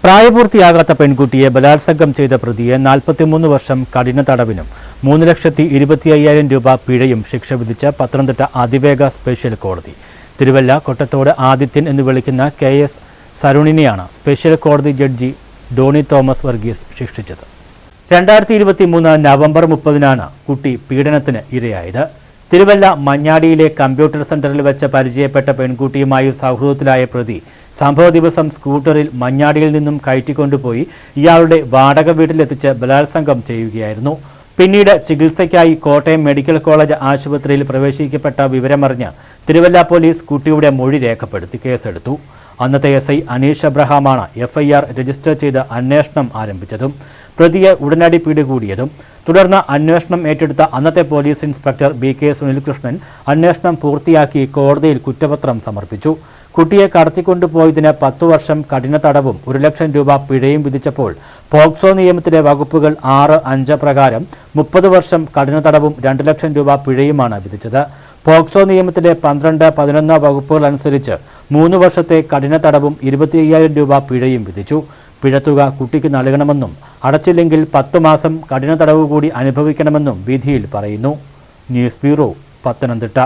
പ്രായപൂർത്തിയാകാത്ത പെൺകുട്ടിയെ ബലാത്സംഗം ചെയ്ത പ്രതിയെ 43 വർഷം കഠിന തടവിനും 3,25,000 രൂപ പിഴയും ശിക്ഷ വിധിച്ച പത്തനംതിട്ട അതിവേഗ സ്പെഷ്യൽ കോടതി. തിരുവല്ല കൊട്ടത്തോട് ആദിത്യൻ എന്ന് വിളിക്കുന്ന KS സരുണിനെയാണ് സ്പെഷ്യൽ കോടതി ജഡ്ജി ഡോണി തോമസ് വർഗീസ് ശിക്ഷിച്ചത്. 2023 നവംബർ 30-നാണ് കുട്ടി പീഡനത്തിന് ഇരയായത്. തിരുവല്ല മഞ്ഞാടിയിലെ കമ്പ്യൂട്ടർ സെന്ററിൽ വെച്ച് പരിചയപ്പെട്ട പെൺകുട്ടിയുമായി സൗഹൃദത്തിലായ പ്രതി സംഭവ ദിവസം സ്കൂട്ടറിൽ മഞ്ഞാടിയിൽ നിന്നും കയറ്റിക്കൊണ്ടുപോയി ഇയാളുടെ വാടക വീട്ടിലെത്തിച്ച് ബലാത്സംഗം ചെയ്യുകയായിരുന്നു. പിന്നീട് ചികിത്സയ്ക്കായി കോട്ടയം മെഡിക്കൽ കോളേജ് ആശുപത്രിയിൽ പ്രവേശിക്കപ്പെട്ട വിവരമറിഞ്ഞ് തിരുവല്ല പോലീസ് കുട്ടിയുടെ മൊഴി രേഖപ്പെടുത്തി കേസെടുത്തു. അന്നത്തെ SI അനീഷ് അബ്രഹാമാണ് FIR രജിസ്റ്റർ ചെയ്ത് അന്വേഷണം ആരംഭിച്ചതും പ്രതിയെ ഉടനടി പിടികൂടിയതും. തുടർന്ന് അന്വേഷണം ഏറ്റെടുത്ത അന്നത്തെ പോലീസ് ഇൻസ്പെക്ടർ BK സുനിൽകൃഷ്ണൻ അന്വേഷണം പൂർത്തിയാക്കി കോടതിയിൽ കുറ്റപത്രം സമർപ്പിച്ചു. കുട്ടിയെ കടത്തിക്കൊണ്ടുപോയതിന് 10 വർഷം കഠിന തടവും 1 ലക്ഷം രൂപ പിഴയും വിധിച്ചപ്പോൾ പോക്സോ നിയമത്തിലെ വകുപ്പുകൾ 6(5) പ്രകാരം 30 വർഷം കഠിന തടവും 2 ലക്ഷം രൂപ പിഴയുമാണ് വിധിച്ചത്. പോക്സോ നിയമത്തിലെ 12, 11 വകുപ്പുകൾ അനുസരിച്ച് 3 വർഷത്തെ കഠിന തടവും 25,000 രൂപ പിഴയും വിധിച്ചു. പിഴത്തുക കുട്ടിക്ക് നൽകണമെന്നും അടച്ചില്ലെങ്കിൽ 10 മാസം കഠിന തടവ് കൂടി അനുഭവിക്കണമെന്നും വിധിയിൽ പറയുന്നു. News bureau, Pathanamthitta.